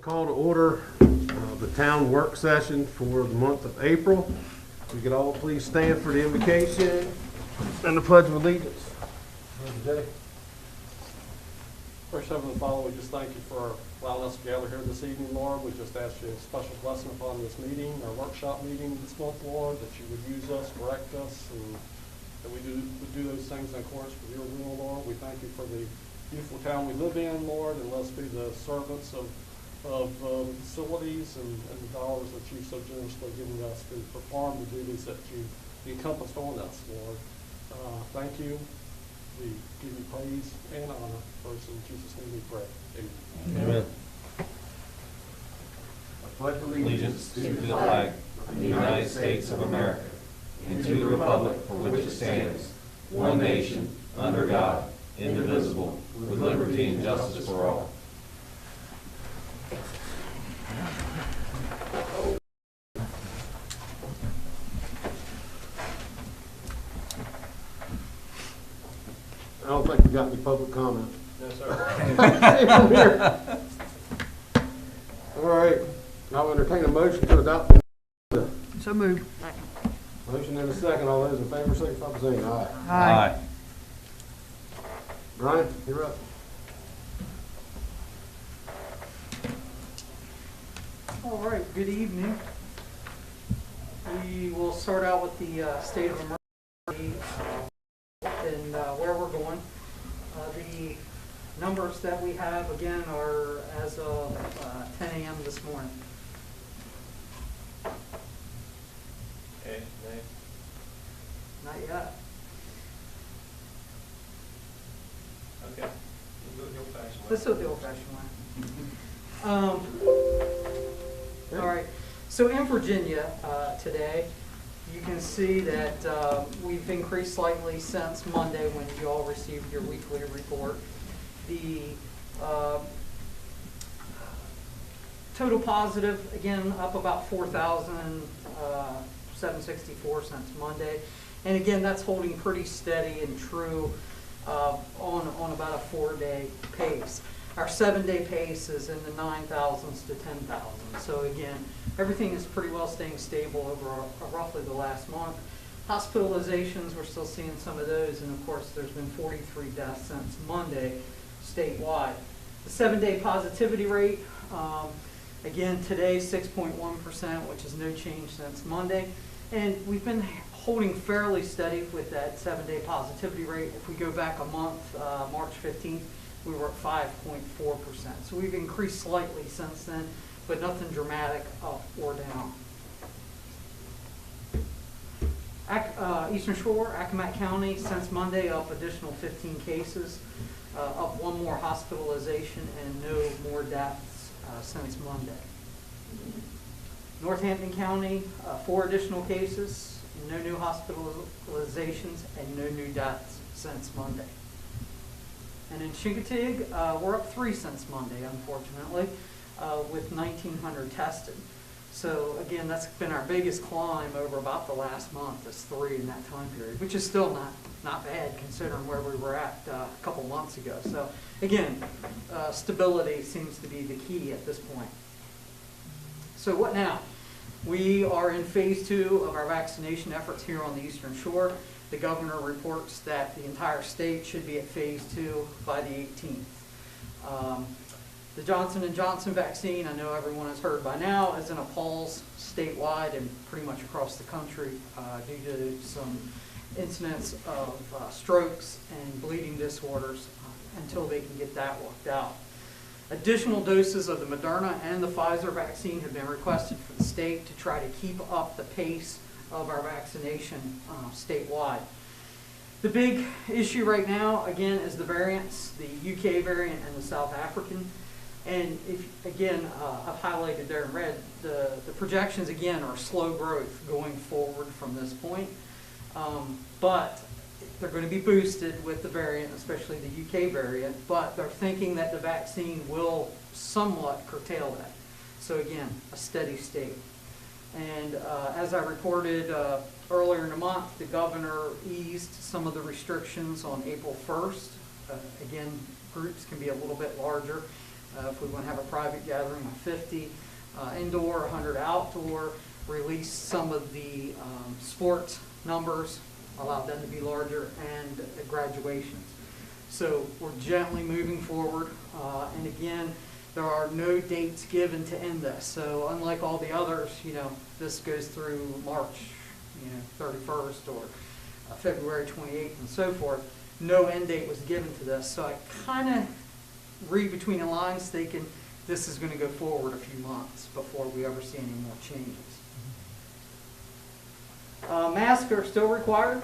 call to order the town work session for the month of April. We could all please stand for the invocation and the Pledge of Allegiance. Brother Jay. First, Heavenly Father, we just thank you for allowing us to gather here this evening, Lord. We just ask you a special blessing upon this meeting, our workshop meeting this month, Lord, that you would use us, correct us, and that we would do those things in accordance with your will, Lord. We thank you for the beautiful town we live in, Lord, and let us be the servants of facilities and the dollars that you've so generously given us to perform the duties that you encompassed on us, Lord. Thank you. We give you praise and honor. First in Jesus' name we pray. Amen. Amen. I pledge allegiance to the flag of the United States of America and to the republic for which it stands, one nation, under God, indivisible, with liberty and justice for all. I don't think we got any public comment. No, sir. All right, I'll entertain a motion to adopt the agenda. So moved. Motion and a second. All those in favor signify by saying aye. Aye. Brian, you're up. All right, good evening. We will start out with the state of emergency and where we're going. The numbers that we have, again, are as of 10 a.m. this morning. Okay, Not yet. okay. We'll do the old-fashioned way. Let's do it the old-fashioned way. All right. So in Virginia today, you can see that we've increased slightly since Monday when you all received your weekly report. The total positive, again, up about 4,764 since Monday. And again, that's holding pretty steady and true on about a 4-day pace. Our 7-day pace is in the 9,000s to 10,000. So again, everything is pretty well staying stable over roughly the last month. Hospitalizations, we're still seeing some of those, and of course there's been 43 deaths since Monday statewide. The 7-day positivity rate, again today 6.1%, which is no change since Monday. And we've been holding fairly steady with that 7-day positivity rate. If we go back a month, March 15th, we were at 5.4%. So we've increased slightly since then, but nothing dramatic up or down. Eastern Shore, Accomack County, since Monday, up additional 15 cases, up 1 more hospitalization, and no more deaths since Monday. Northampton County, 4 additional cases, no new hospitalizations, and no new deaths since Monday. And in Chincoteague, we're up 3 since Monday, unfortunately, with 1,900 tested. So again, that's been our biggest climb over about the last month, is 3 in that time period, which is still not bad considering where we were at a couple months ago. So again, stability seems to be the key at this point. So what now? We are in phase 2 of our vaccination efforts here on the Eastern Shore. The governor reports that the entire state should be at phase 2 by the 18th. The Johnson & Johnson vaccine, I know everyone has heard by now, is in a pause statewide and pretty much across the country due to some incidents of strokes and bleeding disorders until they can get that worked out. Additional doses of the Moderna and the Pfizer vaccine have been requested for the state to try to keep up the pace of our vaccination statewide. The big issue right now, again, is the variants, the UK variant and the South African. And if, again, I've highlighted there in red, the projections, again, are slow growth going forward from this point. But they're going to be boosted with the variant, especially the UK variant, but they're thinking that the vaccine will somewhat curtail that. So again, a steady state. And as I reported earlier in the month, the governor eased some of the restrictions on April 1st. Again, groups can be a little bit larger. If we want to have a private gathering of 50 indoor, 100 outdoor, release some of the sports numbers, allow them to be larger, and graduations. So we're gently moving forward, and again, there are no dates given to end this. So unlike all the others, this goes through March, 31st or February 28th and so forth. No end date was given to this. So I kind of read between the lines thinking this is going to go forward a few months before we ever see any more changes. Masks are still required.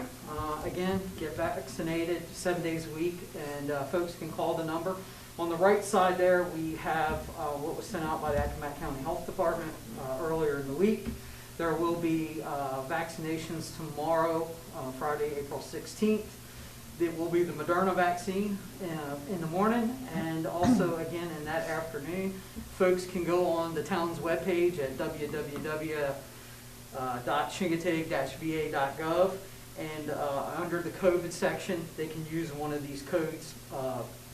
Again, get vaccinated 7 days a week, and folks can call the number. On the right side there, we have what was sent out by the Accomack County Health Department earlier in the week. There will be vaccinations tomorrow, Friday, April 16th. It will be the Moderna vaccine in the morning, and also again in that afternoon, folks can go on the town's webpage at www.chincoteague-va.gov, and under the COVID section, they can use one of these codes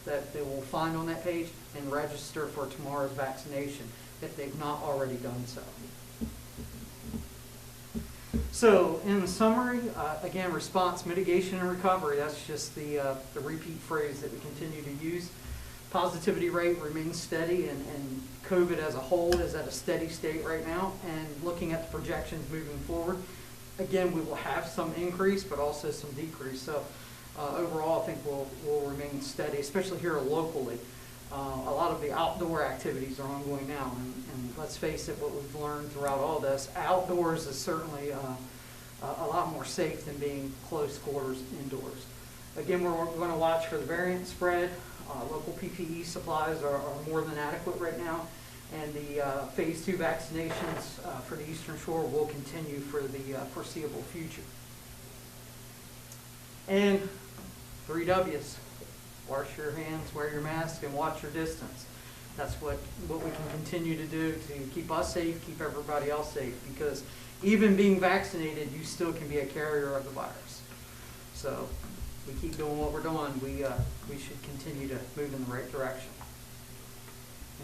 that they will find on that page and register for tomorrow's vaccination if they've not already done so. So, in summary, again, response, mitigation, and recovery, that's just the repeat phrase that we continue to use. Positivity rate remains steady, and COVID as a whole is at a steady state right now. And looking at the projections moving forward, again, we will have some increase, but also some decrease. So, overall, I think we'll remain steady, especially here locally. A lot of the outdoor activities are ongoing now, and let's face it, what we've learned throughout all this, outdoors is certainly a lot more safe than being close quarters indoors. Again, we're going to watch for the variant spread. Local PPE supplies are more than adequate right now, and the phase 2 vaccinations for the Eastern Shore will continue for the foreseeable future. And 3 W's. Wash your hands, wear your mask, and watch your distance. That's what we can continue to do to keep us safe, keep everybody else safe, because even being vaccinated, you still can be a carrier of the virus. So we keep doing what we're doing, we should continue to move in the right direction.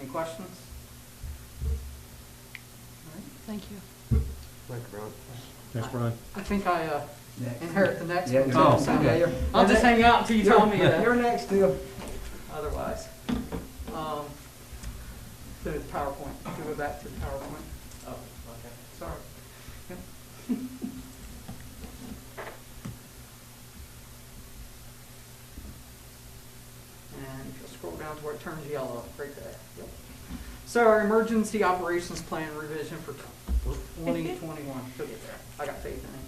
Any questions? All right. Thank you. Thank you, Brian. Thanks, Brian. I think I inherit the next Yeah, one. oh, So okay. I'll just hang out until you tell me that. You're next, too. Otherwise. So the PowerPoint. If you go back to the PowerPoint. Oh, okay. Sorry. Yep. And if you'll scroll down to where it turns yellow, right there. Yep. So our emergency operations plan revision for 2021. She'll get there. I got faith in it.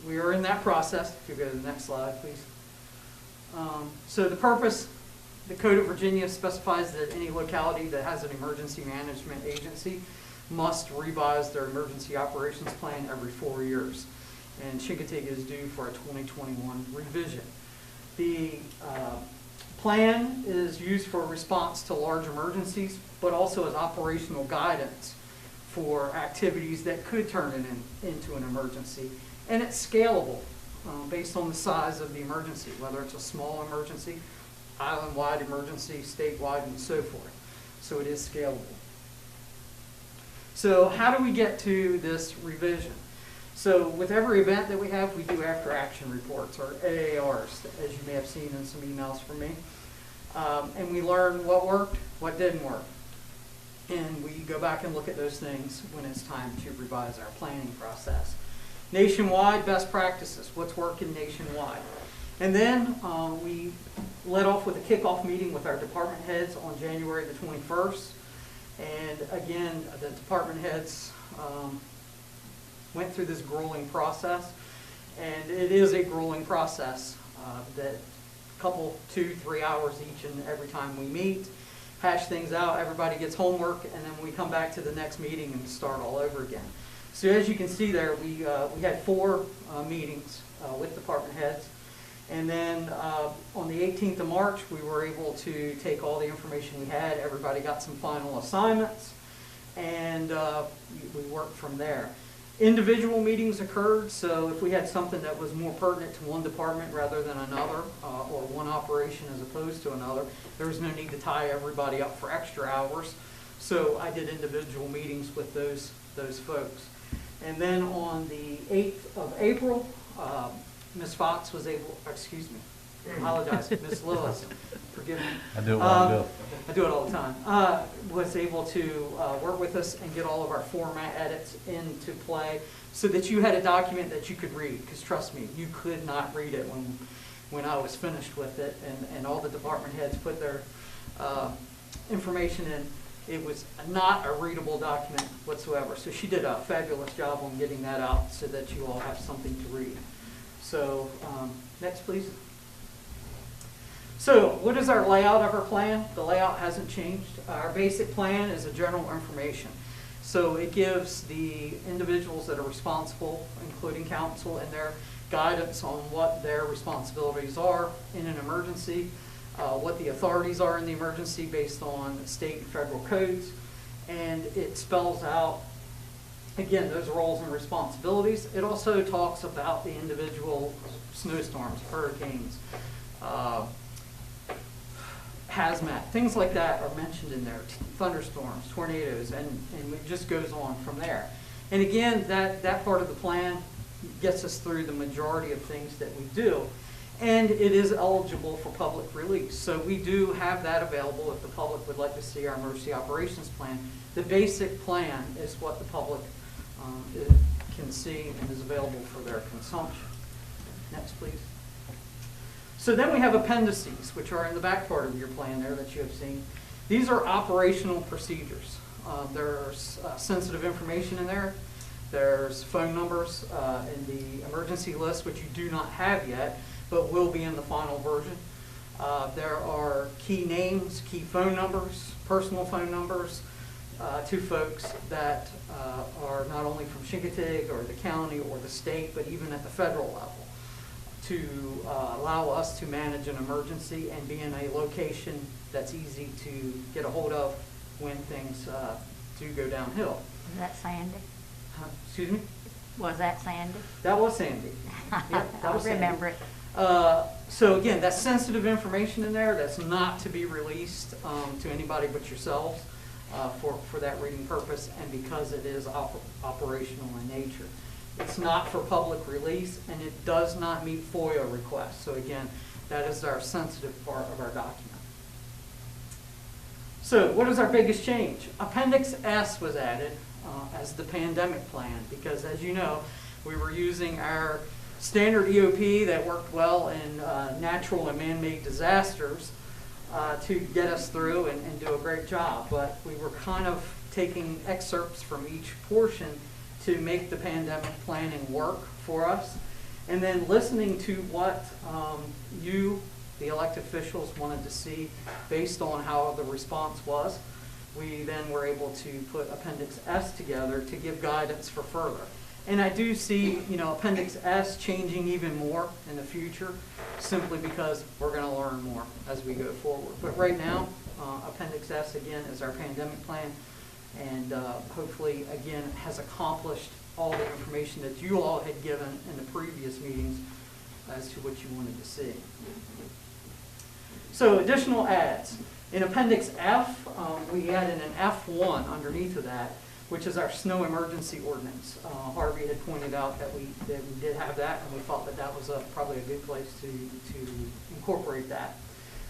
We are in that process. If you go to the next slide, please. So the purpose, the Code of Virginia specifies that any locality that has an emergency management agency must revise their emergency operations plan every 4 years. And Chincoteague is due for a 2021 revision. The plan is used for response to large emergencies, but also as operational guidance for activities that could turn into an emergency. And it's scalable based on the size of the emergency, whether it's a small emergency, island-wide emergency, statewide, and so forth. So it is scalable. So how do we get to this revision? So with every event that we have, we do after-action reports, or AARs, as you may have seen in some emails from me. And we learn what worked, what didn't work. And we go back and look at those things when it's time to revise our planning process. Nationwide best practices, what's working nationwide. And then we led off with a kickoff meeting with our department heads on January the 21st. And again, the department heads went through this grueling process. And it is a grueling process that a couple, 2-3 hours each and every time we meet, hash things out, everybody gets homework, and then we come back to the next meeting and start all over again. So as you can see there, we had 4 meetings with department heads. And then on the 18th of March, we were able to take all the information we had. Everybody got some final assignments, and we worked from there. Individual meetings occurred, so if we had something that was more pertinent to one department rather than another, or one operation as opposed to another. There was no need to tie everybody up for extra hours. So I did individual meetings with those folks. And then on the 8th of April, Ms. Fox was able, excuse me, I apologize, Ms. Lewis, forgive me. I do it when I do it. I do it all the time. Was able to work with us and get all of our format edits into play so that you had a document that you could read. Because trust me, you could not read it when I was finished with it, and all the department heads put their information in. It was not a readable document whatsoever. So she did a fabulous job on getting that out so that you all have something to read. So next, please. So what is our layout of our plan? The layout hasn't changed. Our basic plan is a general information. So it gives the individuals that are responsible, including council, and their guidance on what their responsibilities are in an emergency, what the authorities are in the emergency based on state and federal codes, and it spells out, again, those roles and responsibilities. It also talks about the individual snowstorms, hurricanes, hazmat, things like that are mentioned in there, thunderstorms, tornadoes, and it just goes on from there. And again, that part of the plan gets us through the majority of things that we do. And it is eligible for public release. So we do have that available if the public would like to see our emergency operations plan. The basic plan is what the public can see and is available for their consumption. Next, please. So then we have appendices, which are in the back part of your plan there that you have seen. These are operational procedures. There's sensitive information in there. There's phone numbers in the emergency list, which you do not have yet, but will be in the final version. There are key names, key phone numbers, personal phone numbers to folks that are not only from Chincoteague or the county or the state, but even at the federal level, to allow us to manage an emergency and be in a location that's easy to get a hold of when things do go downhill. Was that Sandy? Excuse me? Was that Sandy? That was Sandy. Yeah, that was I remember Sandy. it. So again, that's sensitive information in there that's not to be released to anybody but yourselves for that reading purpose, and because it is operational in nature. It's not for public release, and it does not meet FOIA requests. So again, that is our sensitive part of our document. So what is our biggest change? Appendix S was added as the pandemic plan, because as you know, we were using our standard EOP that worked well in natural and man-made disasters to get us through and do a great job. But we were kind of taking excerpts from each portion to make the pandemic planning work for us, and then listening to what you, the elected officials, wanted to see based on how the response was. We then were able to put Appendix S together to give guidance for further. And I do see, Appendix S changing even more in the future, simply because we're going to learn more as we go forward. But right now, Appendix S, again, is our pandemic plan, and hopefully, again, has accomplished all the information that you all had given in the previous meetings as to what you wanted to see. So additional adds. In Appendix F, we added an F1 underneath of that, which is our snow emergency ordinance. Harvey had pointed out that we did have that, and we thought that was probably a good place to incorporate that.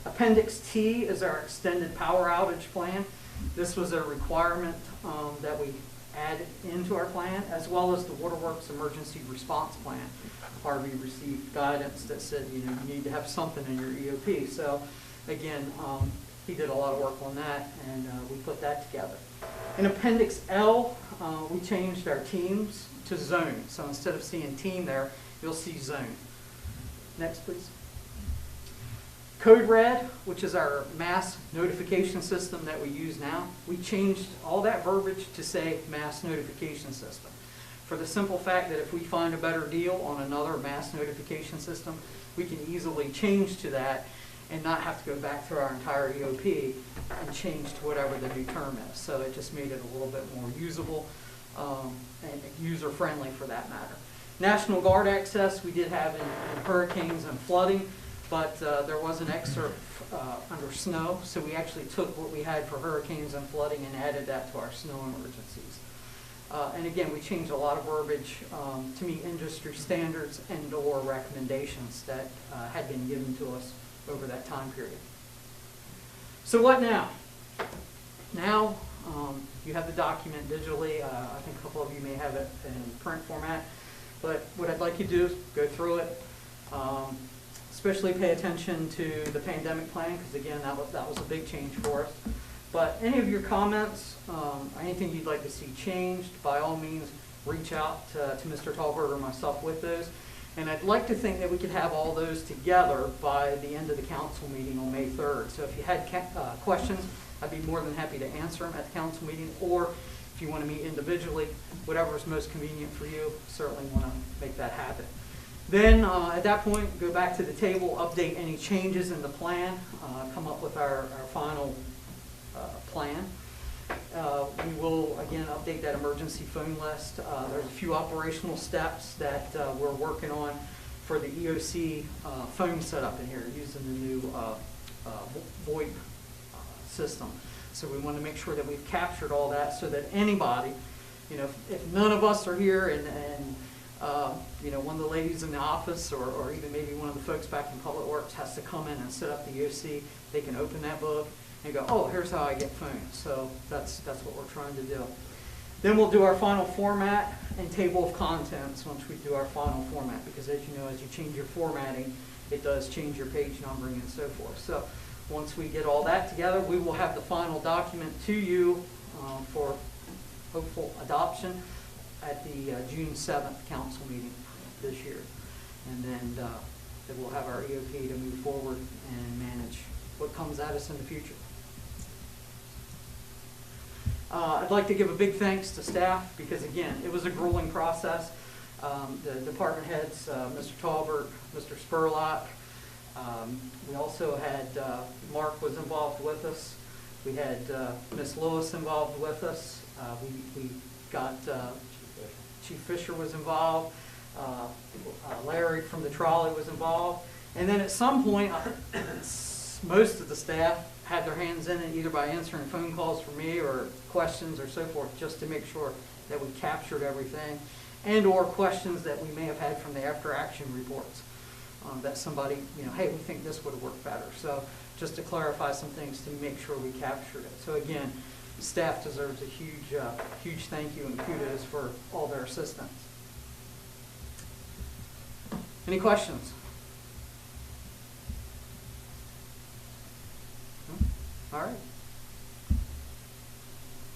Appendix T is our extended power outage plan. This was a requirement that we added into our plan, as well as the Waterworks emergency response plan. Harvey received guidance that said, you need to have something in your EOP. So again, he did a lot of work on that, and we put that together. In Appendix L, we changed our teams to zone. So instead of seeing team there, you'll see zone. Next, please. Code Red, which is our mass notification system that we use now, we changed all that verbiage to say mass notification system. For the simple fact that if we find a better deal on another mass notification system, we can easily change to that and not have to go back through our entire EOP and change to whatever the new term is. So it just made it a little bit more usable and user-friendly for that matter. National Guard access we did have in hurricanes and flooding. but there was an excerpt under snow, so we actually took what we had for hurricanes and flooding and added that to our snow emergencies. And again, we changed a lot of verbiage to meet industry standards and/or recommendations that had been given to us over that time period. So what now? Now, you have the document digitally. I think a couple of you may have it in print format. But what I'd like you to do is go through it, especially pay attention to the pandemic plan, because again, that was a big change for us. But any of your comments, anything you'd like to see changed, by all means, reach out to Mr. Talbert or myself with those. And I'd like to think that we could have all those together by the end of the council meeting on May 3rd. So if you had questions, I'd be more than happy to answer them at the council meeting, or if you want to meet individually, whatever is most convenient for you, certainly want to make that happen. Then at that point, go back to the table, update any changes in the plan, come up with our final plan. We will, again, update that emergency phone list. There's a few operational steps that we're working on for the EOC phone setup in here, using the new VoIP system. So we want to make sure that we've captured all that so that anybody, you know, if none of us are here and you know, one of the ladies in the office or even maybe one of the folks back in Public Works has to come in and set up the EOC, they can open that book and go, oh, here's how I get phones. So that's what we're trying to do. Then we'll do our final format and table of contents once we do our final format, because as you know, as you change your formatting, it does change your page numbering and so forth. So once we get all that together, we will have the final document to you for hopeful adoption at the June 7th council meeting this year. And then we'll have our EOP to move forward and manage what comes at us in the future. I'd like to give a big thanks to staff, because again, it was a grueling process. The department heads, Mr. Talbert, Mr. Spurlock. We also had, Mark was involved with us. We had Miss Lewis involved with us. We got Chief Fisher was involved. Larry from the trolley was involved. And then at some point, most of the staff had their hands in it, either by answering phone calls from me or questions or so forth, just to make sure that we captured everything, and or questions that we may have had from the after action reports. That somebody, you know, hey, we think this would have worked better. So just to clarify some things to make sure we captured it. So again, staff deserves a huge thank you and kudos for all their assistance. Any questions? All right.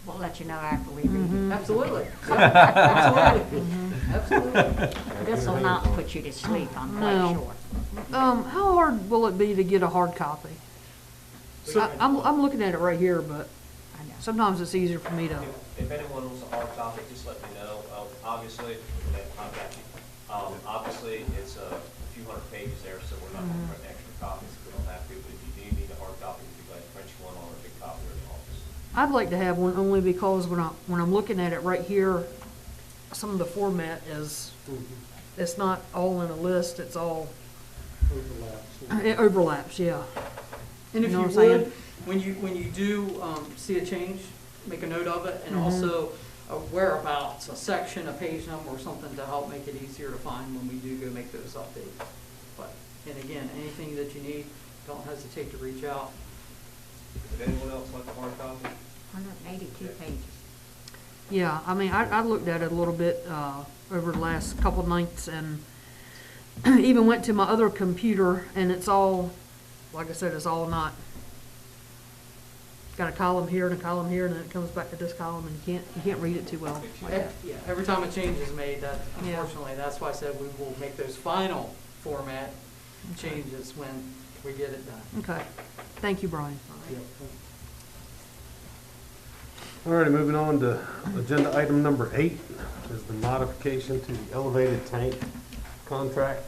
We'll let you know after we read it. Absolutely. Absolutely. Absolutely. This will not put you to sleep, I'm quite No. sure. How hard will it be to get a hard copy? I'm looking at it right here, but I know. sometimes it's easier for me to. If anyone wants a hard copy, just let me know. Obviously, I've got you. Obviously, it's a few hundred pages there, so we're not going to print extra copies if we don't have to. But if you do need a hard copy, we'd be glad to print you one on a big copy in the office. I'd like to have one only because when I'm looking at it right here, some of the format is, it's not all in a list. It's all it overlaps. Yeah. And if You you know what I'm would, when you do see a change, make a note of it, and also a whereabouts, a section, a page number, or something to help make it easier to find when we do go make those updates. But, and again, anything that you need, don't hesitate to reach out. Would anyone else like a hard copy? 182 pages. Yeah. I mean, I looked at it a little bit over the last couple nights, and even went to my other computer, and it's all, like I said, it's all not. Got a column here and a column here, and then it comes back to this column, and you can't read it too well. Yeah, every time a change is made, that Yeah. unfortunately, that's why I said we will make those final format changes when we get it done. Okay. Thank you, Brian. All righty, moving on to agenda item number 8 is the modification to the elevated tank contract.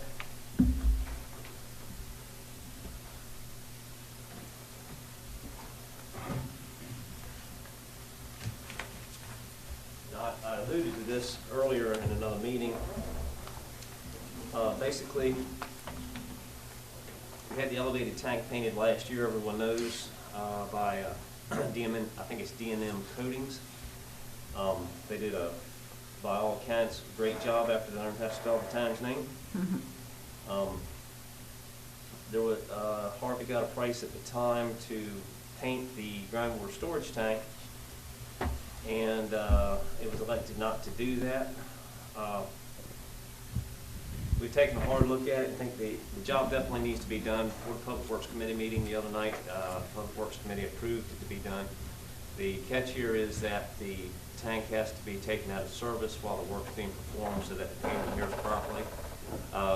I alluded to this earlier in another meeting. Basically, We had the elevated tank painted last year, everyone knows, by DMN, I think it's D&M Coatings. They did by all accounts, a great job after they learned how to spell the town's name. Harvey got a price at the time to paint the groundwater storage tank, and it was elected not to do that. We've taken a hard look at it and think the job definitely needs to be done. Before the Public Works Committee meeting the other night, the Public Works Committee approved it to be done. The catch here is that the tank has to be taken out of service while the work's being performed so that the payment adheres properly.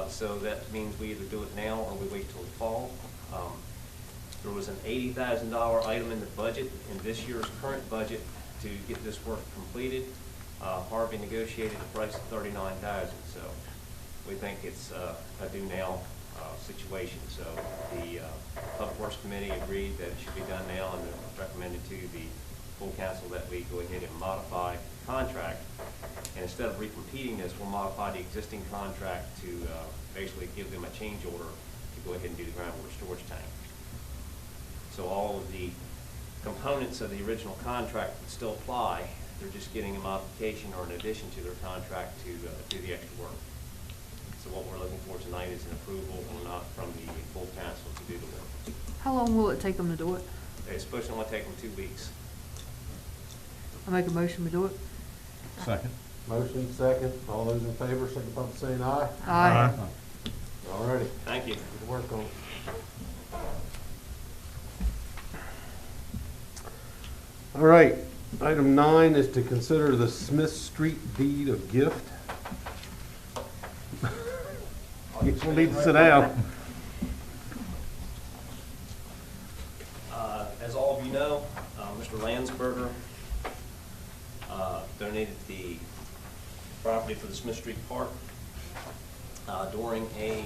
So that means we either do it now or we wait till the fall. There was an $80,000 item in the budget, in this year's current budget, to get this work completed. Harvey negotiated a price of $39,000, so we think it's a do now situation. So the Public Works Committee agreed that it should be done now, and recommended to the full council that we go ahead and modify the contract. And instead of recompeting this, we'll modify the existing contract to basically give them a change order to go ahead and do the groundwater storage tank. So all of the components of the original contract would still apply. They're just getting a modification or an addition to their contract to do the extra work. So what we're looking for tonight is an approval or not from the full council to do the work. How long will it take them to do it? It's supposed to only take them 2 weeks. I make a motion to do it. Second. Motion second. All those in favor, signify by saying aye. Aye. All righty. Thank you. Good work on it. All right, item 9 is to consider the Smith Street deed of gift. You will need to sit down. As all of you know, Mr. Landsberger donated the property for the Smith Street Park during a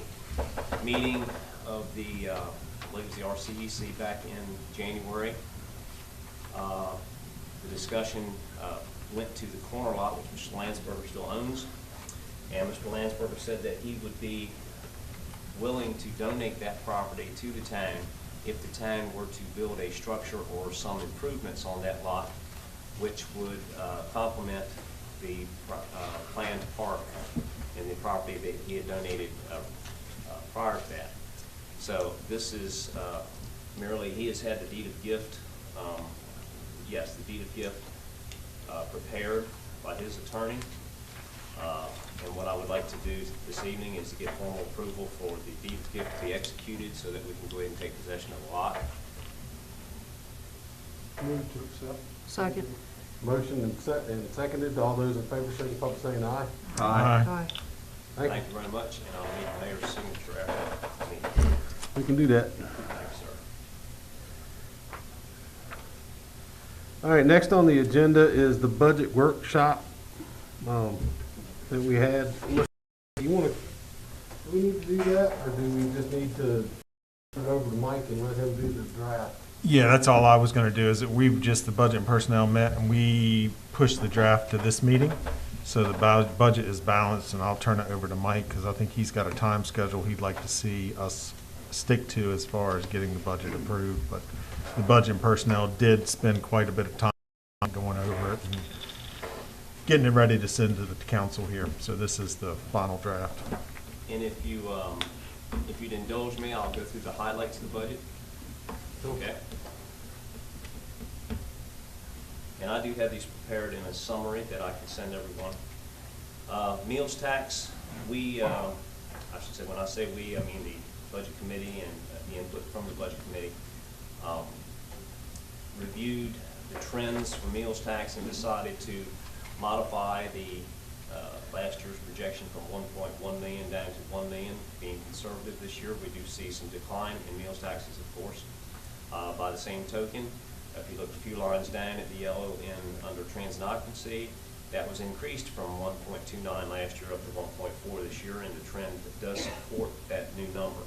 meeting of the, I believe it was the RCEC back in January. The discussion went to the corner lot, which Mr. Landsberger still owns, and Mr. Landsberger said that he would be willing to donate that property to the town if the town were to build a structure or some improvements on that lot, which would complement the planned park and the property that he had donated prior to that. So this is merely, he has had the deed of gift, yes, the deed of gift prepared by his attorney. And what I would like to do this evening is to get formal approval for the deed of gift to be executed so that we can go ahead and take possession of the lot. Move to accept. Second. Motion and seconded. All those in favor, signify by saying aye. Aye. Thank Thank you. you very much, and I'll need the mayor's signature after the meeting. We can do that. Thanks, sir. All right, next on the agenda is the budget workshop that we had. You want to, do we need to do that, or do we just need to turn it over to Mike and let him do the draft? Yeah, that's all I was gonna do, is that we've just, the budget and personnel met, and we pushed the draft to this meeting. So the budget is balanced, and I'll turn it over to Mike, because I think he's got a time schedule he'd like to see us stick to as far as getting the budget approved. But the budget and personnel did spend quite a bit of time going over it and getting it ready to send to the council here. So this is the final draft. And if you'd indulge me, I'll go through the highlights of the budget. Okay. And I do have these prepared in a summary that I can send everyone. Meals tax, we, I should say, when I say we, I mean the budget committee and the input from the budget committee, reviewed the trends for meals tax and decided to modify the last year's projection from 1.1 million down to 1 million, being conservative this year. We do see some decline in meals taxes, of course. By the same token, if you look a few lines down at the yellow in under transit occupancy, that was increased from 1.29 last year up to 1.4 this year, and the trend does support that new number.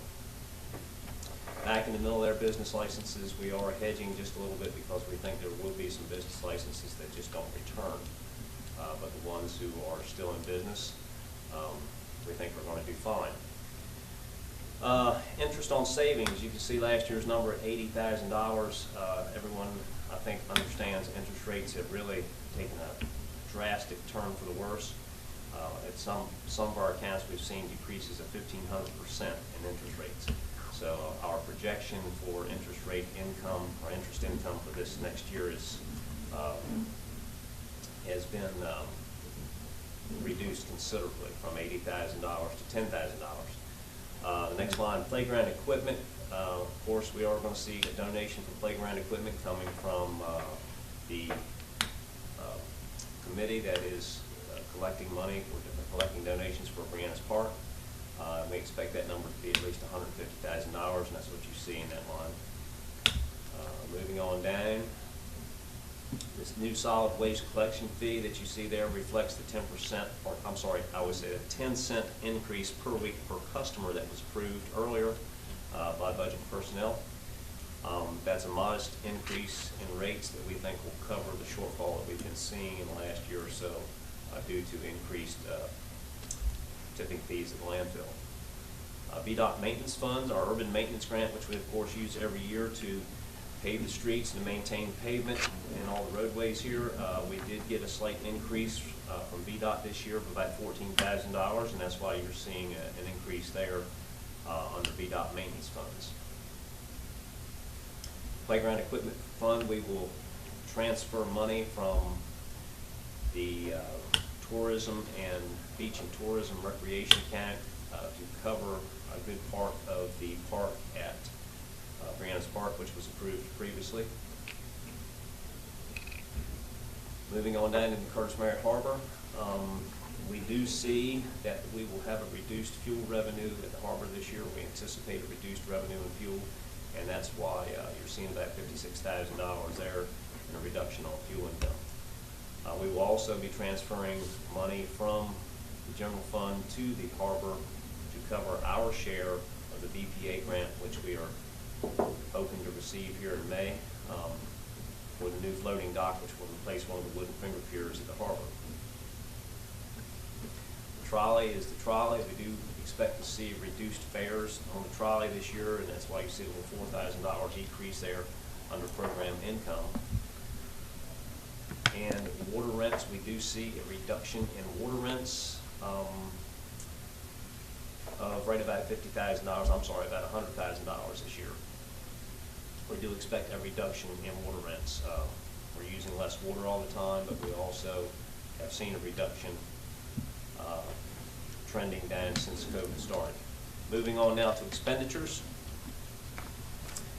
Back in the middle of their business licenses, we are hedging just a little bit because we think there will be some business licenses that just don't return. But the ones who are still in business, we think are going to do fine. Interest on savings, you can see last year's number at $80,000. Everyone, I think, understands interest rates have really taken a drastic turn for the worse. At some of our accounts, we've seen decreases of 1,500% in interest rates. So our projection for interest rate income, or interest income for this next year is has been reduced considerably from $80,000 to $10,000. The next line, playground equipment. Of course, we are going to see a donation for playground equipment coming from the committee that is collecting money, collecting donations for Brianna's Park. We expect that number to be at least $150,000, and that's what you see in that line. Moving on down, this new solid waste collection fee that you see there reflects the 10%, or I'm sorry, I would say a 10-cent increase per week per customer that was approved earlier by budget personnel. That's a modest increase in rates that we think will cover the shortfall that we've been seeing in the last year or so due to increased tipping fees at the landfill. Vdot maintenance funds, our urban maintenance grant, which we of course use every year to pave the streets and to maintain pavement in all the roadways here. We did get a slight increase from Vdot this year of about $14,000, and that's why you're seeing an increase there under Vdot maintenance funds. Playground equipment fund, we will transfer money from the tourism and beach and tourism recreation account to cover a good part of the park at Brianna's Park, which was approved previously. Moving on down to the Curtis Merritt Harbor, we do see that we will have a reduced fuel revenue at the harbor this year. We anticipate a reduced revenue in fuel, and that's why you're seeing about $56,000 there in a reduction on fuel income. We will also be transferring money from the general fund to the harbor to cover our share of the BPA grant, which we are hoping to receive here in May for the new floating dock, which will replace one of the wooden finger piers at the harbor. The trolley is the trolley. We do expect to see reduced fares on the trolley this year, and that's why you see a little $4,000 decrease there under program income. And water rents, we do see a reduction in water rents of right about $50,000, I'm sorry, about $100,000 this year. We do expect a reduction in water rents. We're using less water all the time, but we also have seen a reduction trending down since COVID started. Moving on now to expenditures.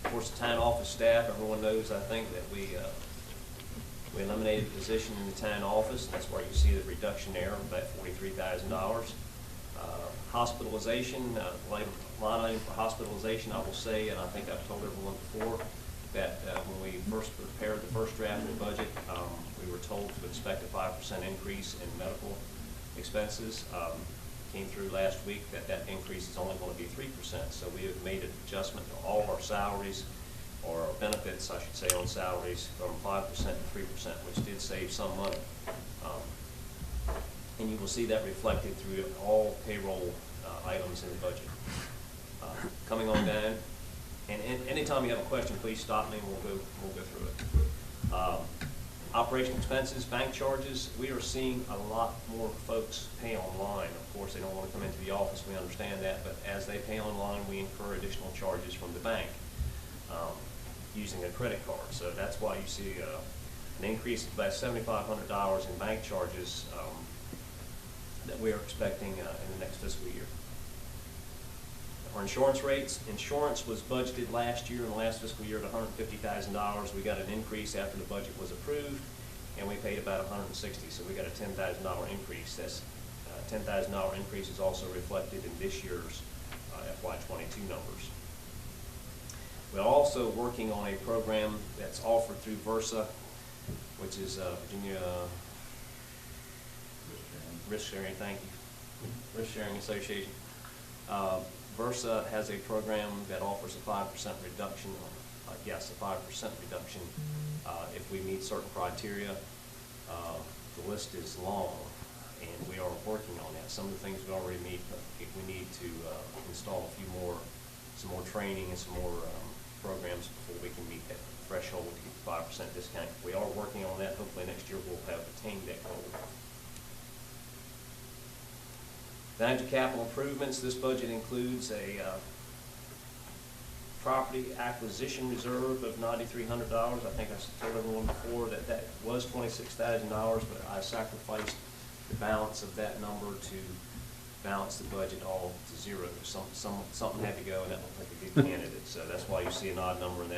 Of course, the town office staff, everyone knows, I think, that we eliminated a position in the town office. That's where you see the reduction there of about $43,000. Hospitalization, line item for hospitalization, I will say, and I think I've told everyone before, that when we first prepared the first draft of the budget, we were told to expect a 5% increase in medical expenses. Came through last week that that increase is only going to be 3%. So we have made an adjustment to all of our salaries, or our benefits, I should say, on salaries from 5% to 3%, which did save some money. And you will see that reflected through all payroll items in the budget. Coming on down, and anytime you have a question, please stop me and we'll go through it. Operation expenses, bank charges, we are seeing a lot more folks pay online. Of course, they don't want to come into the office, we understand that, but as they pay online, we incur additional charges from the bank using a credit card. So that's why you see an increase of about $7,500 in bank charges that we are expecting in the next fiscal year. Our insurance rates, insurance was budgeted last year, in the last fiscal year, at $150,000. We got an increase after the budget was approved, and we paid about $160,000, so we got a $10,000 increase. This $10,000 increase is also reflected in this year's FY22 numbers. We're also working on a program that's offered through VRSA, which is Virginia Risk Sharing, thank you, Risk Sharing Association. VRSA has a program that offers a 5% reduction, a 5% reduction if we meet certain criteria. The list is long, and we are working on that. Some of the things we already meet, but we need to install a few more some more training and some more programs before we can meet that threshold to get the 5% discount. We are working on that. Hopefully next year we'll have attained that goal. Down to capital improvements, this budget includes a property acquisition reserve of $9,300. I think I told everyone before that that was $26,000, but I sacrificed the balance of that number to balance the budget all to zero. Something had to go, and that looked like a good candidate. So that's why you see an odd number in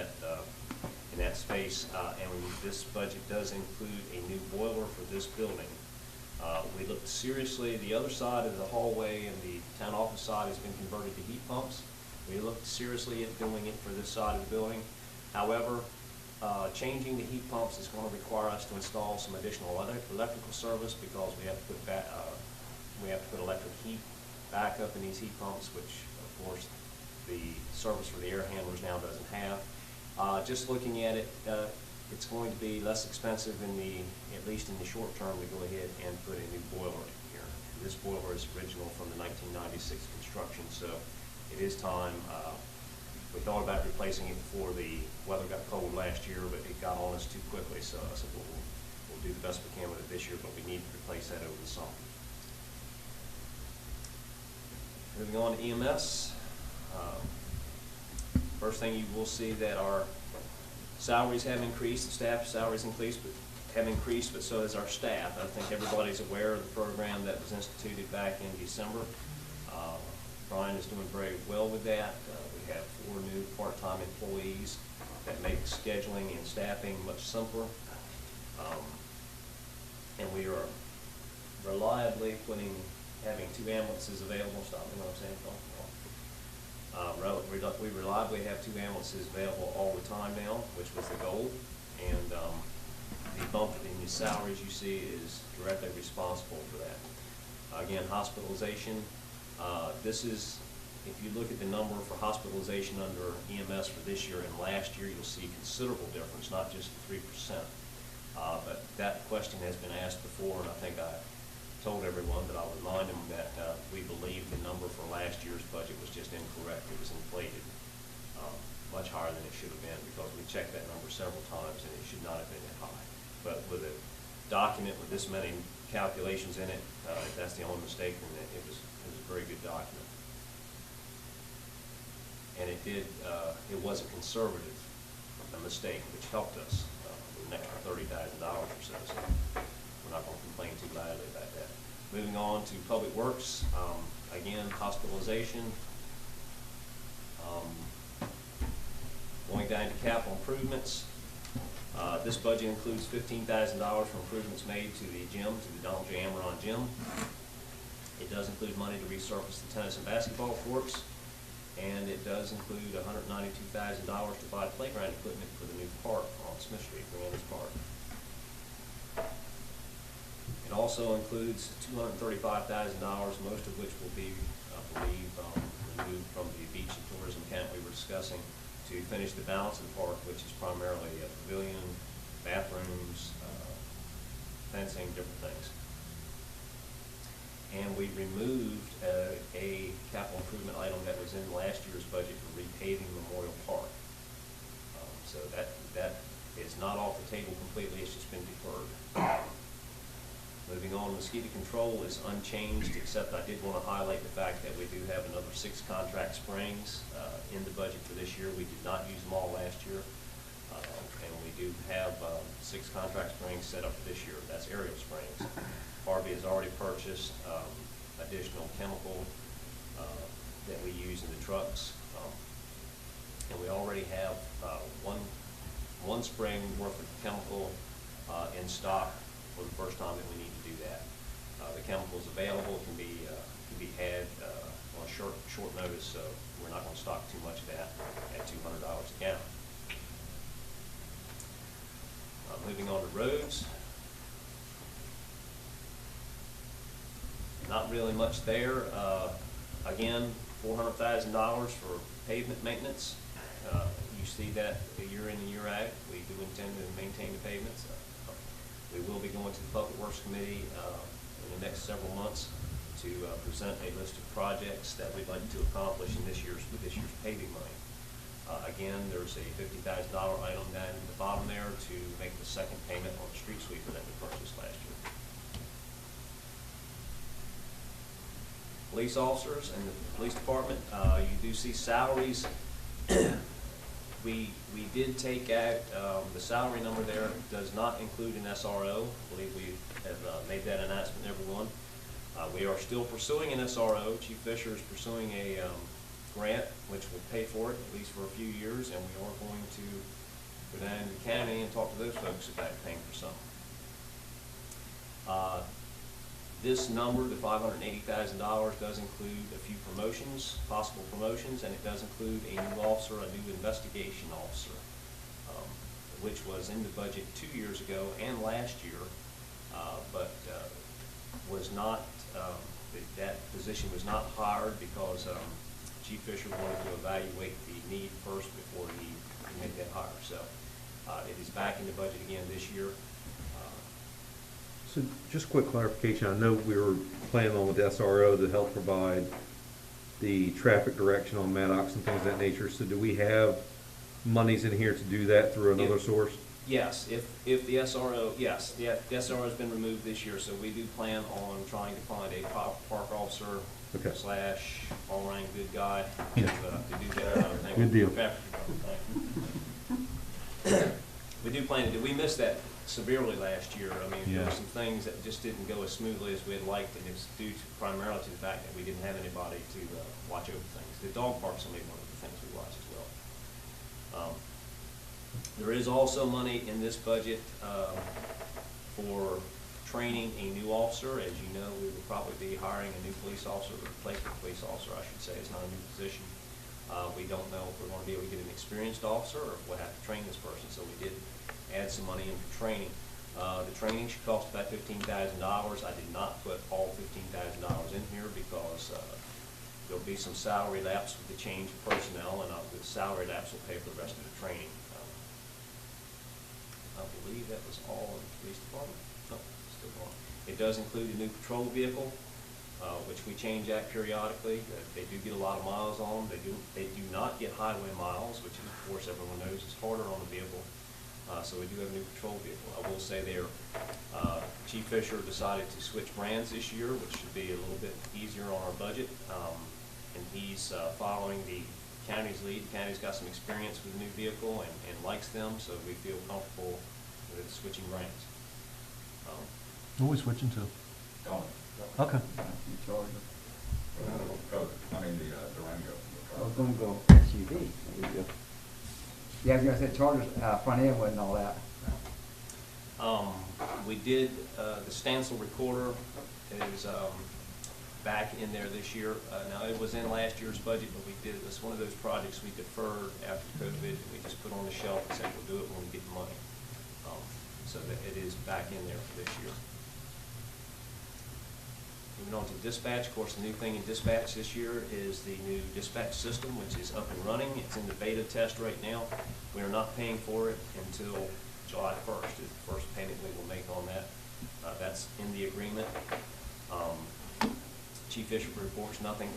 that space. And this budget does include a new boiler for this building. We looked seriously. The other side of the hallway and the town office side has been converted to heat pumps. We looked seriously at doing it for this side of the building. However, changing the heat pumps is going to require us to install some additional electrical service because we have to put electric heat back up in these heat pumps, which of course the service for the air handlers now doesn't have. Just looking at it, it's going to be less expensive at least in the short term, to go ahead and put a new boiler in here. This boiler is original from the 1996 construction, so it is time. We thought about replacing it before the weather got cold last year, but it got on us too quickly, so I said, we'll do the best we can with it this year, but we need to replace that over the summer. Moving on to EMS. First thing you will see that our salaries have increased, the staff salaries have increased, but so has our staff. I think everybody's aware of the program that was instituted back in December. Brian is doing very well with that. We have 4 new part-time employees that make scheduling and staffing much simpler. And we are reliably having 2 ambulances available. Stop me what I'm saying. We reliably have 2 ambulances available all the time now, which was the goal. And the bump in the salaries you see is directly responsible for that. Again, hospitalization. This is, if you look at the number for hospitalization under EMS for this year and last year, you'll see considerable difference, not just the 3%. But that question has been asked before, and I think I told everyone that I'll remind them that we believe the number for last year's budget was just incorrect. It was inflated much higher than it should have been because we checked that number several times and it should not have been that high. But with a document with this many calculations in it, that's the only mistake, and it was a very good document. And it was a conservative mistake, which helped us with an extra $30,000 or so. So we're not going to complain too loudly about that. Moving on to Public Works, again, hospitalization. Going down to capital improvements. This budget includes $15,000 for improvements made to the gym, to the Donald J. Amaron gym. It does include money to resurface the tennis and basketball courts, and it does include $192,000 to buy playground equipment for the new park on Smith Street, Fernandez Park. It also includes $235,000, most of which will be, I believe, removed from the beach and tourism account we were discussing, to finish the balance of the park, which is primarily a pavilion, bathrooms, fencing, different things. And we removed a capital improvement item that was in last year's budget for repaving Memorial Park. So that is not off the table completely, it's just been deferred. Moving on, mosquito control is unchanged, except I did want to highlight the fact that we do have another 6 contract sprayings in the budget for this year. We did not use them all last year. And we do have 6 contract sprayings set up for this year. That's aerial sprayings. Barbie has already purchased additional chemical that we use in the trucks. And we already have one spraying worth of chemical in stock for the first time that we need to do that. The chemical is available, can be had on a short notice, so we're not going to stock too much of that at $200 a gallon. Moving on to roads. Not really much there. Again, $400,000 for pavement maintenance. You see that year in and year out. We do intend to maintain the pavements. We will be going to the Public Works Committee in the next several months to present a list of projects that we'd like to accomplish with this year's paving money. Again, there's a $50,000 item down at the bottom there to make the second payment on the street sweeper that we purchased last year. Police officers and the police department, you do see salaries. We did take out, the salary number there does not include an SRO. I believe we have made that announcement to everyone. We are still pursuing an SRO. Chief Fisher is pursuing a grant which will pay for it, at least for a few years, and we are going to go down to the county and talk to those folks about paying for some. This number, the $580,000, does include a few promotions, possible promotions, and it does include a new officer, a new investigation officer, which was in the budget 2 years ago and last year, but was not, that position was not hired because Chief Fisher wanted to evaluate the need first before he made that hire. So it is back in the budget again this year. So just quick clarification, I know we were planning on with the SRO to help provide the traffic direction on Maddox and things of that nature. So do we have monies in here to do that through another source? Yes, if the SRO, yes, the SRO has been removed this year, so we do plan on trying to find a park officer slash all-around good guy to do that. Good deal. We do plan to do, we missed that severely last year. I mean, there Yeah. were some things that just didn't go as smoothly as we had liked, and it's due to primarily to the fact that we didn't have anybody to watch over things. The dog park's only one of the things we watch as well. There is also money in this budget for training a new officer. As you know, we will probably be hiring a new police officer, or replacement police officer, I should say. It's not a new position. We don't know if we're going to be able to get an experienced officer or if we'll have to train this person, so we did add some money in for training. The training should cost about $15,000. I did not put all $15,000 in here because there'll be some salary lapse with the change of personnel, and the salary lapse will pay for the rest of the training. I believe that was all in the police department. No, still going. It does include a new patrol vehicle, which we change out periodically. They do get a lot of miles on them. They do not get highway miles, which of course everyone knows is harder on the vehicle. So we do have a new patrol vehicle. I will say there, Chief Fisher decided to switch brands this year, which should be a little bit easier on our budget. And he's following the county's lead. The county's got some experience with the new vehicle and likes them, so we feel comfortable with switching brands. What are we switching to? Okay. Durango. I was gonna go SUV. There you go. Yeah, I was gonna say Chargers, front end wasn't all that. We did, the Stancil recorder is back in there this year. Now, it was in last year's budget, but it's one of those projects we deferred after COVID. We just put on the shelf and said we'll do it when we get the money. So that it is back in there for this year. Moving on to dispatch, of course, the new thing in dispatch this year is the new dispatch system, which is up and running. It's in the beta test right now. We are not paying for it until July 1st is the first payment we will make on that. That's in the agreement. Chief Fisher reports nothing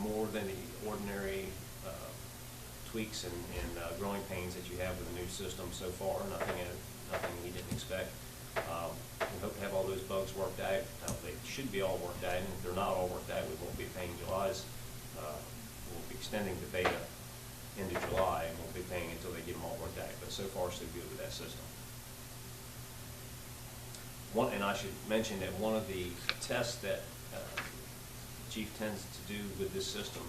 more than the ordinary tweaks and growing pains that you have with the new system so far. Nothing he didn't expect. We hope to have all those bugs worked out. They should be all worked out, and if they're not all worked out, we won't be paying July's. We'll be extending the beta into July, and won't be paying until they get them all worked out. But so far, so good with that system. And I should mention that one of the tests that Chief tends to do with this system,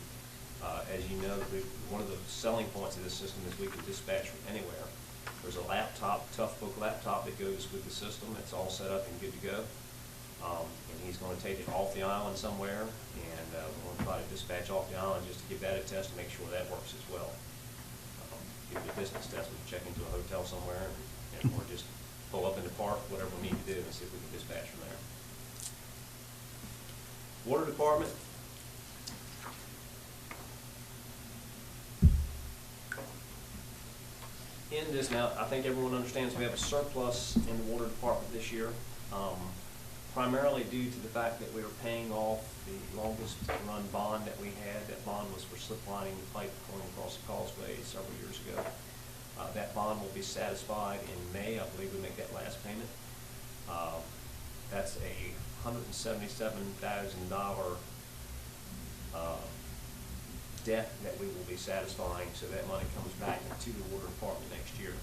as you know, one of the selling points of this system is we can dispatch from anywhere. There's a laptop, Toughbook laptop that goes with the system. It's all set up and good to go. And he's going to take it off the island somewhere, and we're going to try to dispatch off the island just to give that a test to make sure that works as well. Give it a business test. We can check into a hotel somewhere, or just pull up in the park, whatever we need to do, and see if we can dispatch from there. Water department. In this now, I think everyone understands we have a surplus in the water department this year. primarily due to the fact that we were paying off the longest run bond that we had. That bond was for slip lining the pipe going across the causeway several years ago. That bond will be satisfied in May. I believe we make that last payment. That's a $177,000 debt that we will be satisfying, so that money comes back to the water department next year.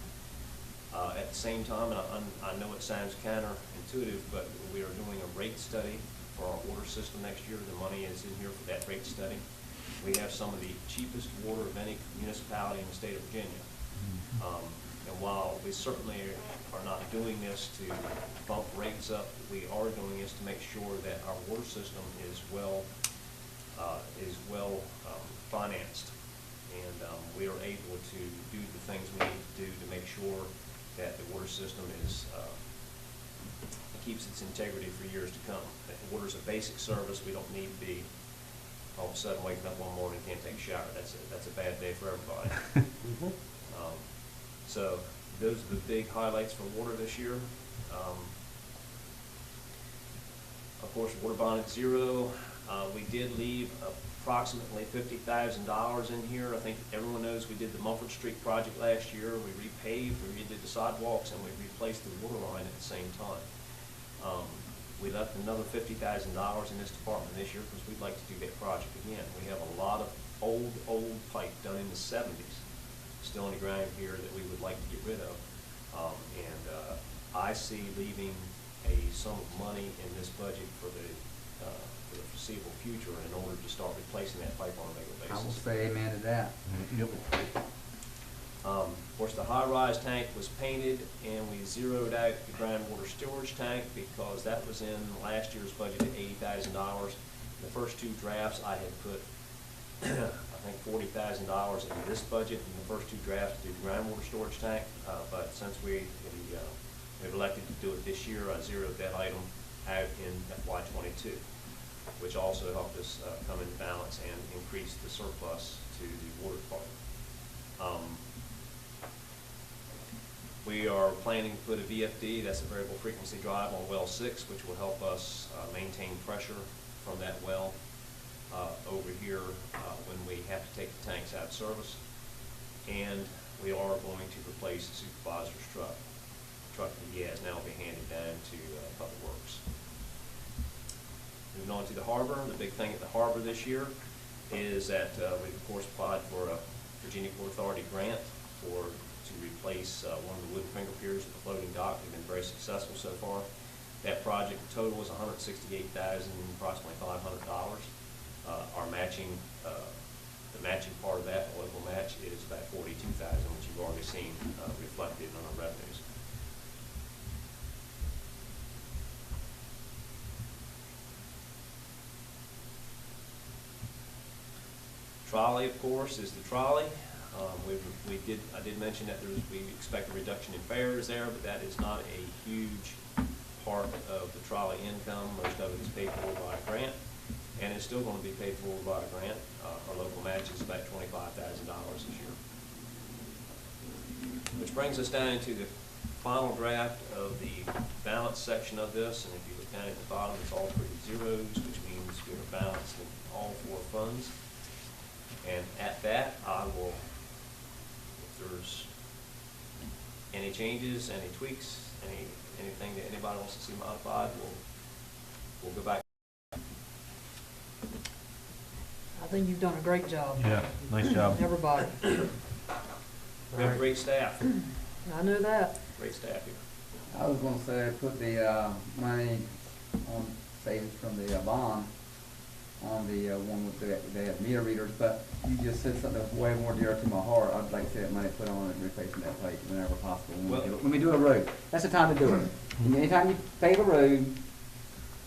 At the same time, and I know it sounds counterintuitive, but we are doing a rate study for our water system next year. The money is in here for that rate study. We have some of the cheapest water of any municipality in the state of Virginia. And while we certainly are not doing this to bump rates up, we are doing this to make sure that our water system is well financed, and we are able to do the things we need to do to make sure that the water system is keeps its integrity for years to come. Water is a basic service. We don't need to be all of a sudden waking up one morning and can't take a shower. That's a bad day for everybody. So those are the big highlights for water this year. Of course, water bond at zero. We did leave approximately $50,000 in here. I think everyone knows we did the Mumford Street project last year. We repaved, we redid the sidewalks, and we replaced the water line at the same time. We left another $50,000 in this department this year because we'd like to do that project again. We have a lot of old pipe done in the 70s still on the ground here that we would like to get rid of. I see leaving a sum of money in this budget for the foreseeable future in order to start replacing that pipe on a regular basis. I will say amen to that. Of course, the high-rise tank was painted, and we zeroed out the groundwater storage tank because that was in last year's budget at $80,000. The first two drafts, I had put, I think, $40,000 into this budget in the first two drafts to do the groundwater storage tank. But since we've elected to do it this year, I zeroed that item out in FY22, which also helped us come into balance and increase the surplus to the water department. We are planning to put a VFD, that's a variable frequency drive, on well 6, which will help us maintain pressure from that well over here when we have to take the tanks out of service. And we are going to replace the supervisor's truck. The truck that he has now will be handed down to Public Works. Moving on to the harbor, the big thing at the harbor this year is that we've of course applied for a Virginia Port Authority grant to replace one of the wood finger piers at the floating dock. We've been very successful so far. That project total was $168,000, approximately $500. Our matching, the matching part of that, the local match, is about $42,000, which you've already seen reflected on our revenues. Trolley, of course, is the trolley. I did mention that we expect a reduction in fares there, but that is not a huge part of the trolley income. Most of it is paid for by a grant, and it's still going to be paid for by a grant. Our local match is about $25,000 this year. Which brings us down to the final draft of the balance section of this, and if you look down at the bottom, it's all pretty zeros, which means we are balanced in all four funds. And at that, I will, if there's any changes, any tweaks, anything that anybody wants to see modified, we'll go back. I think you've done a great job. Yeah, nice job. Everybody. We have great staff, I know that. great staff here. I was gonna say, put the, money on savings from the bond on the, one with they have meter readers, but you just said something that's way more dear to my heart. I'd like to see that money put on it and replacing that pipe whenever possible. When we do a road, that's the time to do it. And anytime you pave a road,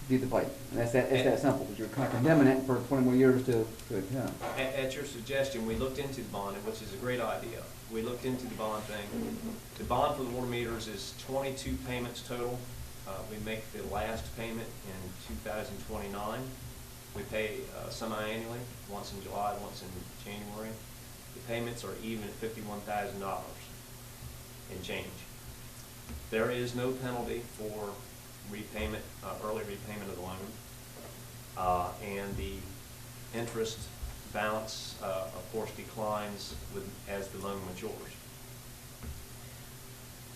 do the pipe. And it's that simple, because you're kind of condemning it for 20 more years to come. At your suggestion, we looked into the bond, which is a great idea. We looked into the bond thing. The bond for the water meters is 22 payments total. We make the last payment in 2029. We pay semi-annually, once in July, once in January. The payments are even at $51,000 in change. There is no penalty for repayment, early repayment of the loan. And the interest balance, of course, declines as the loan matures.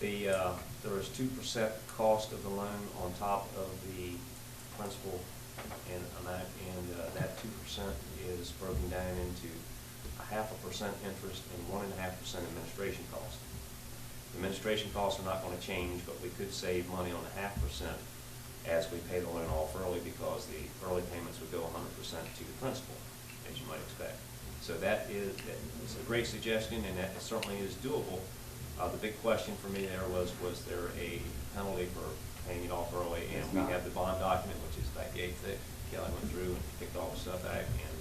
There is 2% cost of the loan on top of the principal and amount, and that 2% is broken down into 0.5% interest and 1.5% administration cost. The administration costs are not going to change, but we could save money on 0.5% as we pay the loan off early, because the early payments would go 100% to the principal, as you might expect. So that is a great suggestion, and that certainly is doable. The big question for me there was there a penalty for paying it off early? And we have the bond document, which is about yay thick. Kelly went through and picked all the stuff out, and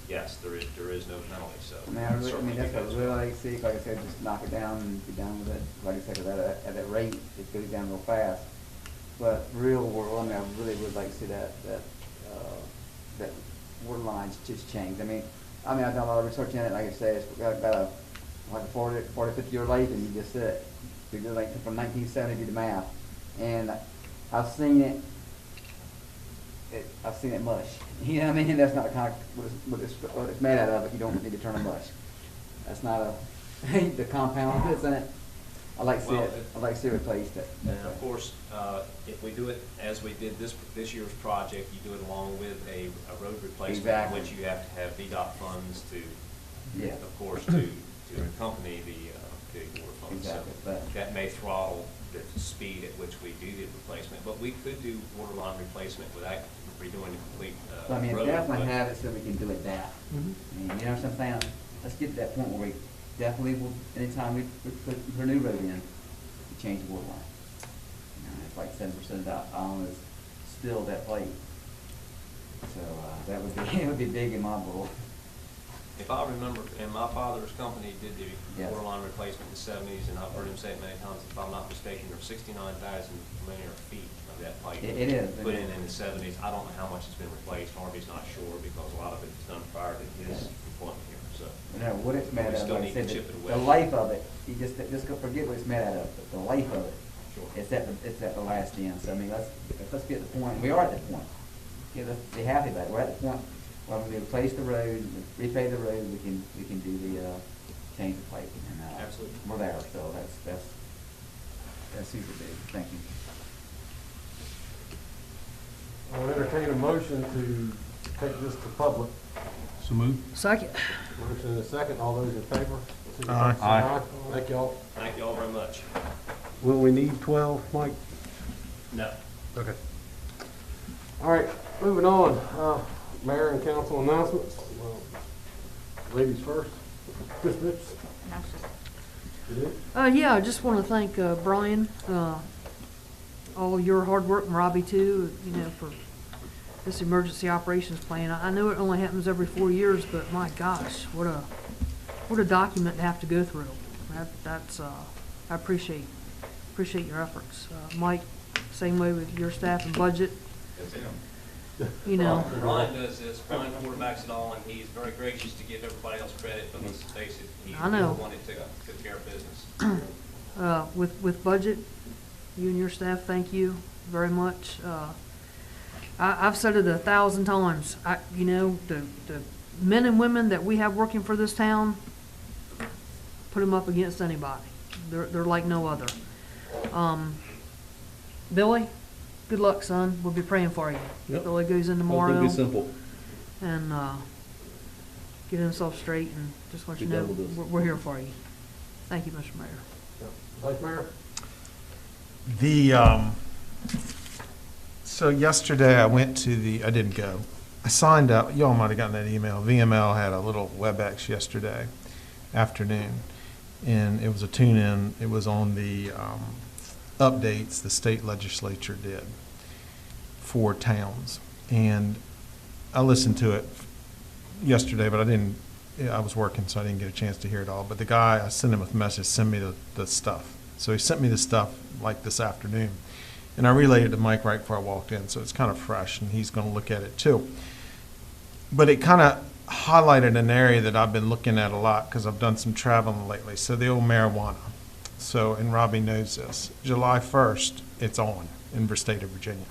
yes, there is no penalty. So I mean, that's what I really like to see. Like I said, just knock it down and be done with it. Like I said, 'cause at that rate, it goes down real fast. But real world, I mean, I really would like to see that water lines just change. I mean, I've done a lot of research in it. Like I say, it's got a 40, 50 year life, and you just sit it. We did like from 1970, do the math, and I've seen it. I've seen it mush. You know what I mean? That's not the kind of what it's made out of. But you don't need to turn it mush. That's not the compound that's in it. I like to see it. I like to see it replaced. And of course, if we do it as we did this year's project, you do it along with a road replacement, Exactly. which you have to have Vdot funds to, Yeah. of course, to accompany the water funds. Exactly. So that may throttle the speed at which we do the replacement, but we could do water line replacement without redoing the complete So, I mean, road. definitely but- have it so we can do it that. I mean, you know what I'm saying? Let's get to that point where we definitely will, anytime we put a new road in, we change the water line. You know, it's like 7% of that island is still that plate. So, that would be, it would be big in my world. If I remember, and my father's company did the Yes. water line replacement in the 70s, and I've heard him say it many times, if I'm not mistaken, there are 69,000 linear feet of that pipe. It is. Put in the 70s. I don't know how much has been replaced. Harvey's not sure, because a lot of it was done prior to his employment here, so. You know, what it's made We out of, still like I need to said, chip it away. the life of it, you just go forget what it's made out of, but the life of it, Sure. it's at the last end. So, I mean, let's get to the point, we are at that point. Okay, let's be happy about it. We're at the point where when we replace the road, repay the road, we can do the, change the pipe. And, Absolutely. We're there, so that's super big. Thank you. I'll entertain a motion to take this to public. So move. Second. Motion and a second. All those in favor? Aye. Aye. Thank y'all. Thank you all very much. Will we need 12, Mike? No. Okay. All right, moving on. Mayor and council announcements. Ladies first. Ms. Mitchell. No, sir. You do? Yeah, I just want to thank Brian, all of your hard work, and Robbie too, you know, for this emergency operations plan. I know it only happens every 4 years, but my gosh, what a document to have to go through. That's I appreciate your efforts. Mike, same way with your staff and budget. That's it. You know, Brian does this. Brian quarterbacks it all, and he's very gracious to give everybody else credit, but let's face it, he's I the know. one that took care of business. with budget, you and your staff, thank you very much. I've said it 1,000 times. You know, the men and women that we have working for this town, put them up against anybody. They're like no other. Billy, good luck, son. We'll be praying for you. Yep. Billy goes in Hope tomorrow it'll be simple. and get himself straight, and just want you to Be know done with this. we're here for you. Thank you, Mr. Mayor. Vice Mayor? So yesterday I went to I didn't go. I signed up, y'all might have gotten that email. VML had a little WebEx yesterday afternoon, and it was a tune-in. It was on the updates the state legislature did for towns. And I listened to it yesterday, but I was working, so I didn't get a chance to hear it all. But the guy, I sent him a message, send me the stuff. So he sent me the stuff like this afternoon. And I relayed it to Mike right before I walked in, so it's kind of fresh, and he's going to look at it too. But it kind of highlighted an area that I've been looking at a lot because I've done some traveling lately. So the old marijuana. So, and Robbie knows this, July 1st, it's on in the state of Virginia.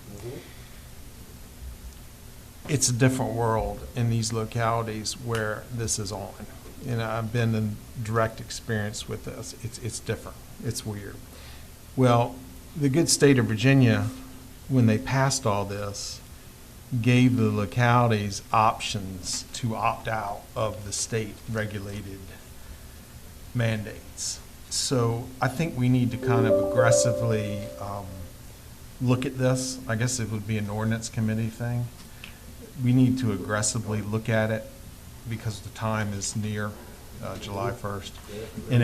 It's a different world in these localities where this is on. And I've been in direct experience with this. It's different. It's weird. Well, the good state of Virginia, when they passed all this, gave the localities options to opt out of the state regulated mandates. So I think we need to kind of aggressively look at this. I guess it would be an ordinance committee thing. We need to aggressively look at it because the time is near, July 1st. And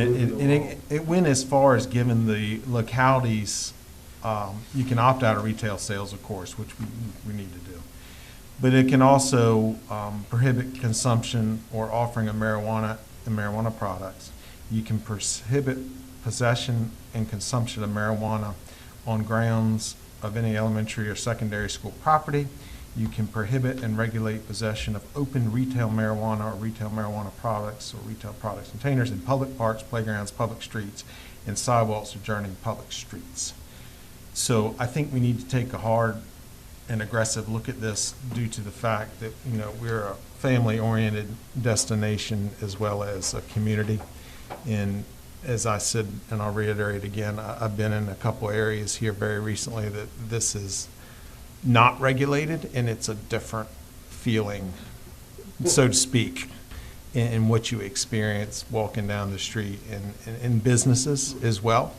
it went as far as giving the localities, you can opt out of retail sales, of course, which we need to do. But it can also prohibit consumption or offering of marijuana and marijuana products. You can prohibit possession and consumption of marijuana on grounds of any elementary or secondary school property. You can prohibit and regulate possession of open retail marijuana or retail marijuana products or retail products containers in public parks, playgrounds, public streets, and sidewalks adjoining public streets. So I think we need to take a hard and aggressive look at this due to the fact that, you know, we're a family-oriented destination as well as a community. And as I said, and I'll reiterate again, I've been in a couple areas here very recently that this is not regulated, and it's a different feeling, so to speak, in what you experience walking down the street, and in businesses as well.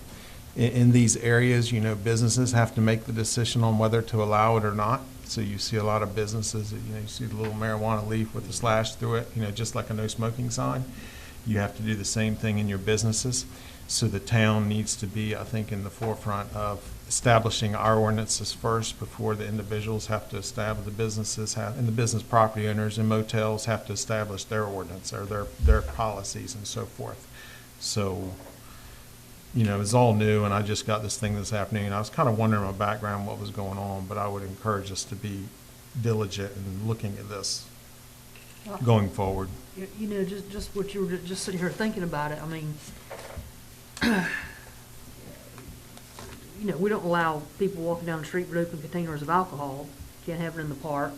In these areas, you know, businesses have to make the decision on whether to allow it or not. So you see a lot of businesses, you know, you see the little marijuana leaf with a slash through it, you know, just like a no smoking sign. You have to do the same thing in your businesses. So the town needs to be, I think, in the forefront of establishing our ordinances first before the individuals have to establish, the businesses have, and the business property owners and motels have to establish their ordinance or their policies and so forth. So, you know, it's all new, and I just got this thing this afternoon. I was kind of wondering in my background what was going on, but I would encourage us to be diligent in looking at this going forward. You know, just what you were just sitting here thinking about it, I mean, you know, we don't allow people walking down the street with open containers of alcohol. Can't have it in the park,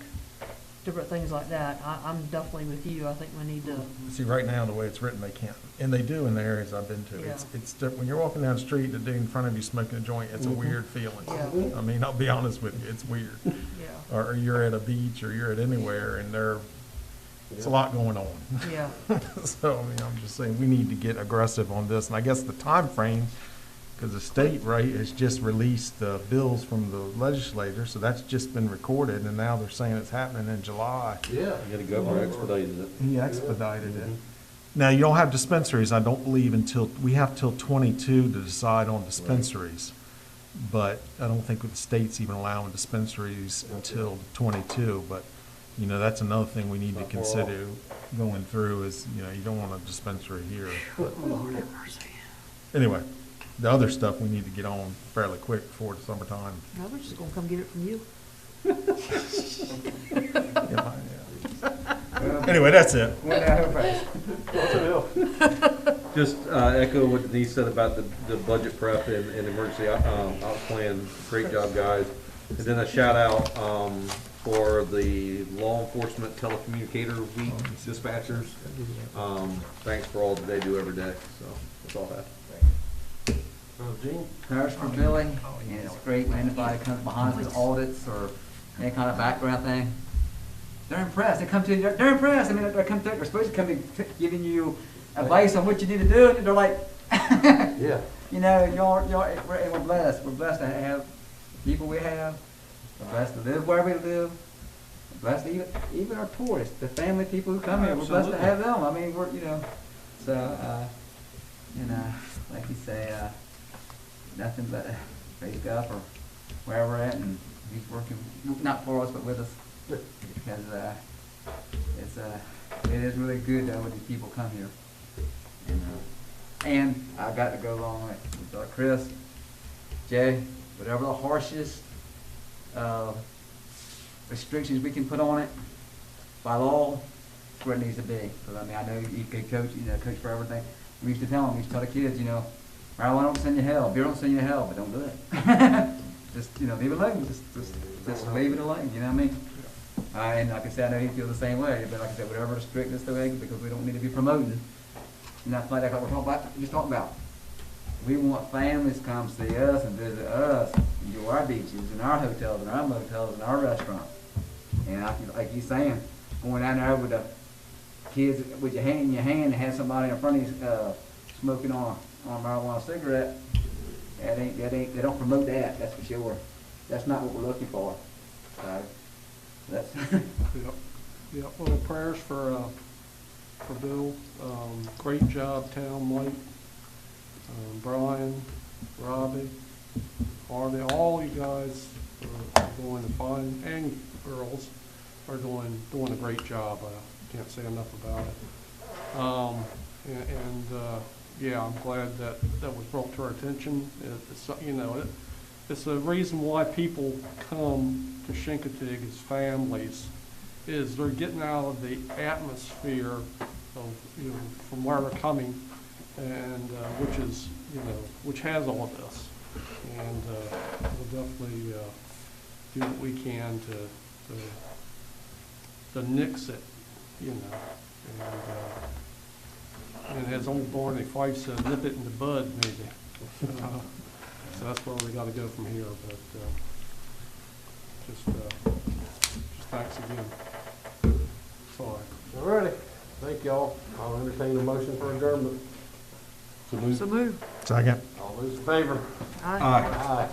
different things like that. I'm definitely with you. I think we need to. See, right now, the way it's written, they can't. And they do in the areas I've been to. Yeah. It's different. When you're walking down the street, the dude in front of you smoking a joint, it's a weird feeling. Yeah. I mean, I'll be honest with you, it's weird. Yeah. Or you're at a beach or you're at anywhere and it's a lot going on. Yeah. So, I mean, I'm just saying, we need to get aggressive on this. And I guess the time frame, because the state, right, has just released the bills from the legislature, so that's just been recorded, and now they're saying it's happening in July. Yeah. The governor expedited it. He expedited it. Now, you don't have dispensaries, I don't believe, we have till 22 to decide on dispensaries. But I don't think the state's even allowing dispensaries until 22, but, you know, that's another thing we need to consider going through is, you know, you don't want a dispensary here. But anyway, the other stuff we need to get on fairly quick before the summertime. No, they're just gonna come get it from you. Anyway, that's it. Just echo what Denise said about the budget prep and emergency ops plan. Great job, guys. And then a shout out for the law enforcement telecommunicator week dispatchers. Thanks for all that they do every day. So that's all I have. Gene? Parish for billing, and it's great when anybody comes behind us with audits or any kind of background thing. They're impressed. They come to you, they're impressed. I mean, they come to, they're supposed to come in giving you advice on what you need to do, and they're like, Yeah. you know, we're blessed. We're blessed to have the people we have. We're blessed to live where we live. We're blessed to even our tourists, the family people who come here. We're blessed to have them. I mean, we're, you know, so, you know, like you say, nothing but praise God for where we're at, and He's working, not for us, but with us. Because it is really good when these people come here. And I got to go along with Chris, Jay, whatever the harshest restrictions we can put on it by law, that's where it needs to be. Because I mean, I know you could coach, coach for everything. We used to tell them, we used to tell the kids, marijuana don't send you to hell, beer don't send you to hell, but don't do it. Just, leave it alone, just leave it alone, you know what I mean? And like I said, I know he feels the same way, but like I said, whatever the strictness the way, because we don't need to be promoting. And that's like what we're talking about, We want families to come see us and visit us, enjoy our beaches and our hotels and our motels and our restaurants. And like you saying, going down there with the kids with your hand in your hand and have somebody in front of you smoking on a marijuana cigarette, they don't promote that, that's for sure. That's not what we're looking for. So that's Yep. Well, prayers for Bill. Great job, Town Mike, Brian, Robbie, Harvey, all you guys are doing fine, and girls are doing a great job. I can't say enough about it. Yeah, I'm glad that was brought to our attention. It's a reason why people come to Chincoteague as families, is they're getting out of the atmosphere of, from where they're coming, and which has all of this. And we'll definitely do what we can to nix it, and as old Barney Fife said, nip it in the bud, maybe. So that's where we got to go from here. But just thanks again. Sorry. All righty. Thank y'all. I'll entertain a motion for adjournment. So move. Second. All those in favor? Aye. Aye.